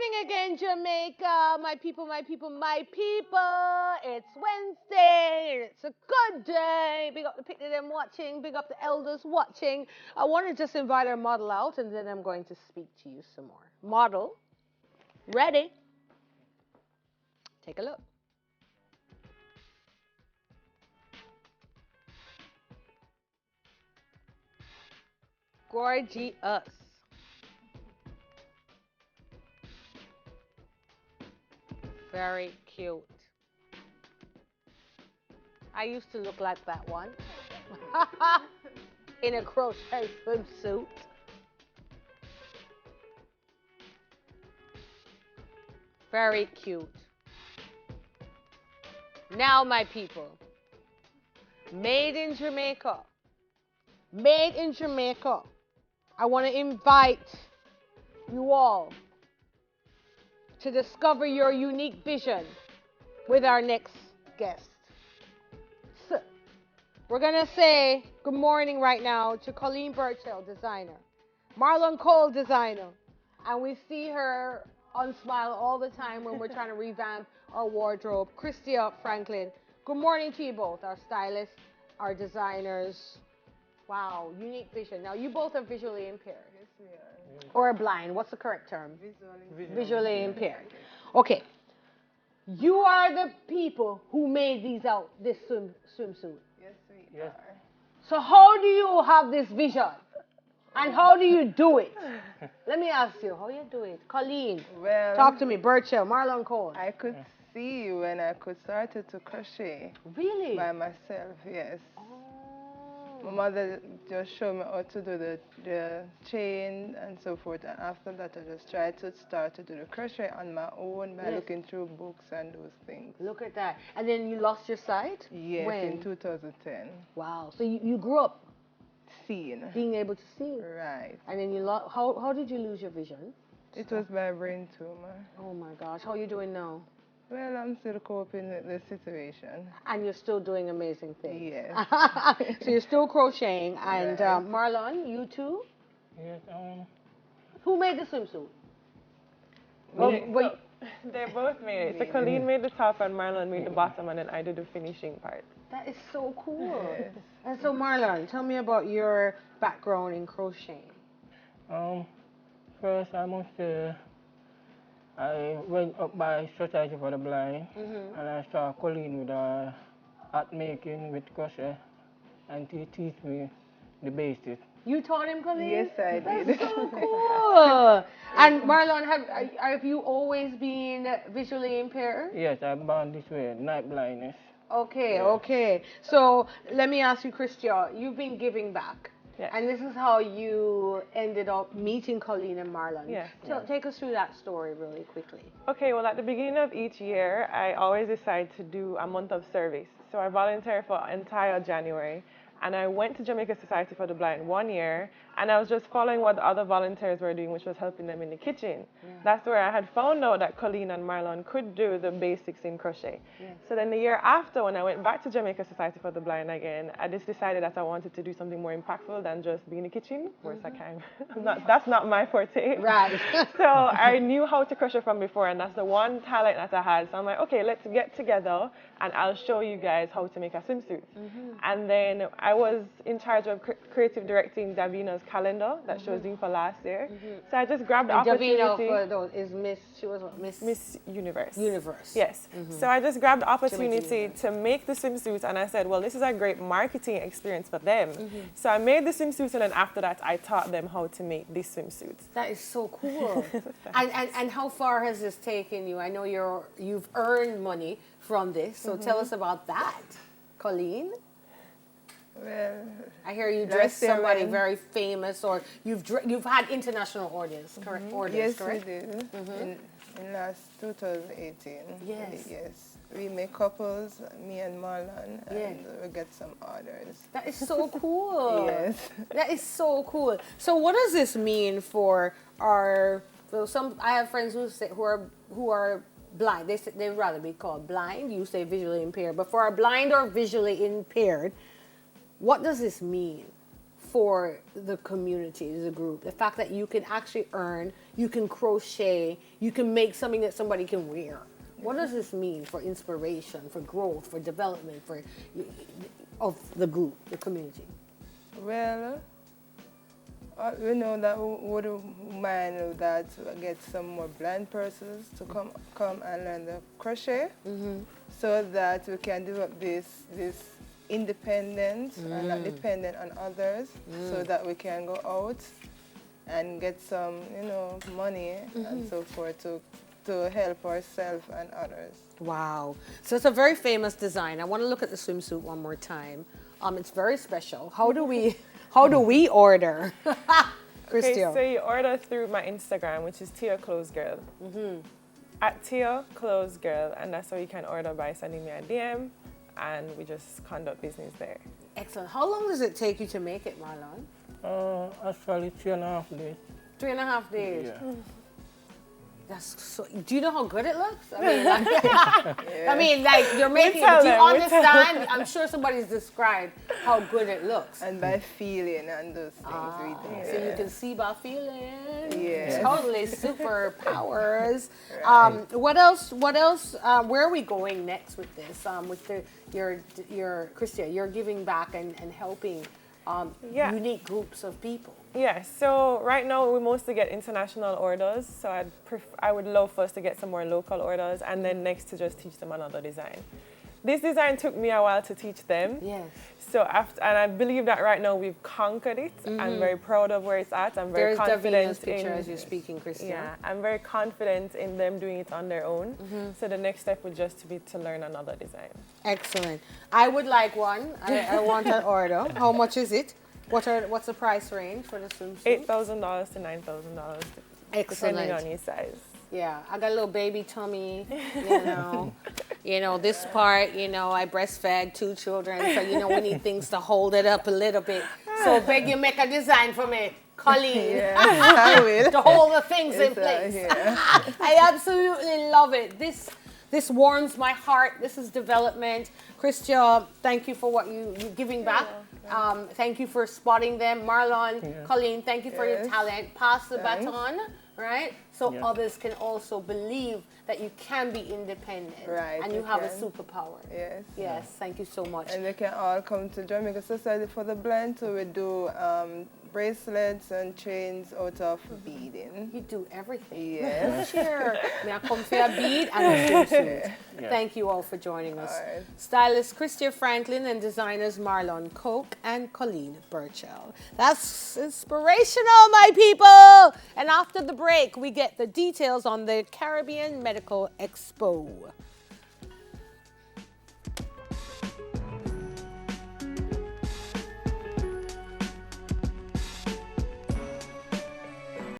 morning again, Jamaica. My people, my people, my people. It's Wednesday. It's a good day. Big up the picnic them watching. Big up the elders watching. I want to just invite our model out, and then I'm going to speak to you some more. Model, ready? Take a look. Gorgeous. Very cute. I used to look like that one. In a crochet swimsuit. Very cute. Now, my people, made in Jamaica. Made in Jamaica. I want to invite you all to discover your unique vision with our next guest. So, we're going to say good morning right now to Colleen Burchell, designer, Marlon Cole, designer, and we see her on Smile all the time when we're trying to revamp our wardrobe. Christia Franklin, good morning to you both, our stylists, our designers. Wow, unique vision. Now, you both are visually impaired. Yes, we are. Or blind. What's the correct term? Visually impaired. Okay. You are the people who made this swimsuit. Yes, we are. So how do you have this vision? And how do you do it? Let me ask you, how you do it? Colleen, Well, talk to me. Burchell, Marlon Cole. I could see when I could start to crochet Really? by myself, yes. Oh. My mother just showed me how to do the chain and so forth, and after that I just tried to start to do the crochet on my own by looking through books and those things. Look at that. And then you lost your sight? Yes, When? in 2010. Wow. So you grew up Seeing. being able to see. Right. And then you how did you lose your vision? It was by brain tumor. Oh my gosh. How are you doing now? Well, I'm still coping with the situation. And you're still doing amazing things. Yes. So you're still crocheting. And Right. Marlon, you too? Yes, Who made the swimsuit? They both made it. So Colleen made the top and Marlon made the bottom, and then I did the finishing part. That is so cool. Yes. And so Marlon, tell me about your background in crocheting. First I must say I went up by Society for the Blind and I saw Colleen with art making with crochet and he teach me the basics. You taught him, Colleen? Yes, I did. That's so cool. And Marlon, have you always been visually impaired? Yes, I'm born this way, night blindness. Okay, Yeah. okay. So let me ask you, Christian, you've been giving back. Yes. And this is how you ended up meeting Colleen and Marlon. Yes. Take us through that story really quickly. Okay, well, at the beginning of each year, I always decide to do a month of service. So I volunteer for entire January. And I went to Jamaica Society for the Blind 1 year, and I was just following what the other volunteers were doing, which was helping them in the kitchen. Yeah. That's where I had found out that Colleen and Marlon could do the basics in crochet. Yeah. So then the year after, when I went back to Jamaica Society for the Blind again, I just decided that I wanted to do something more impactful than just be in the kitchen. Of course, I can't. That's not my forte. Right. So I knew how to crochet from before, and that's the one talent that I had. So I'm like, okay, let's get together, and I'll show you guys how to make a swimsuit. And then I was in charge of creative directing Davina's calendar that she was doing for last year. So I just grabbed the opportunity. Davina, for those, is Miss, she was what, Miss Universe. Universe. Yes. So I just grabbed the opportunity to make the swimsuits, and I said, well, this is a great marketing experience for them. So I made the swimsuits, and then after that, I taught them how to make these swimsuits. That is so cool. and how far has this taken you? I know you've earned money from this, so tell us about that, Colleen. Well, I hear you That's dressed the somebody one. very famous, or you've had international orders, correct? Orders, yes, correct? we did. In last 2018. Yes. Yes. We make couples, me and Marlon, and Yeah. we get some orders. That is so cool. Yes. That is so cool. So what does this mean for our? So I have friends who are blind. They'd rather be called blind. You say visually impaired, but for our blind or visually impaired, what does this mean for the community, the group. The fact that you can actually earn, you can crochet, you can make something that somebody can wear. What does this mean for inspiration, for growth, for development, of the group, the community? Well, we know that we would mind that we get some more blind persons to come and learn the crochet, so that we can develop this independent and not dependent on others, so that we can go out and get some, money and so forth to help ourselves and others. Wow. So it's a very famous design. I want to look at the swimsuit one more time. It's very special. How do we order? Okay, so you order through my Instagram, which is Tia Clothes Girl. At Tia Clothes Girl, and that's how you can order by sending me a DM, and we just conduct business there. Excellent. How long does it take you to make it, Marlon? Actually 3.5 days. 3.5 days. Yeah. That's so. Do you know how good it looks? I mean, like you're making. Do you understand? I'm sure somebody's described how good it looks. And by feeling and those things we do. So you can see by feeling. Yes. Totally superpowers. Right. What else? Where are we going next with this? With your Christia, you're giving back and helping unique groups of people. Yeah, so right now we mostly get international orders, so I would love for us to get some more local orders, and then next to just teach them another design. This design took me a while to teach them. Yes. So and I believe that right now we've conquered it. I'm very proud of where it's at. I'm very confident picture as you're speaking, Christian. Yeah, I'm very confident in them doing it on their own. So the next step would just be to learn another design. Excellent. I would like one. I want an order. How much is it? What's the price range for the swimsuit? $8,000 to $9,000, Excellent. depending on your size. Yeah, I got a little baby tummy, this part, I breastfed 2 children, so, we need things to hold it up a little bit. So beg you make a design for me, Colleen. Yeah, I will. To hold the things in place. I absolutely love it. This warms my heart. This is development. Christia, thank you for what you're giving back. Thank you for spotting them. Marlon, Colleen, thank you for your talent. Pass the baton, right? So others can also believe that you can be independent. Right. And you have a superpower. Yes. Yes, thank you so much. And they can all come to Jamaica Society for the Blind, so we do bracelets and chains out of beading. You do everything. Yes. Sure. May I come for a bead and a swimsuit. Thank you all for joining us. All right. Stylist Christia Franklin and designers Marlon Coke and Colleen Burchell. That's inspirational, my people. And after the break, we get the details on the Caribbean Medical Expo.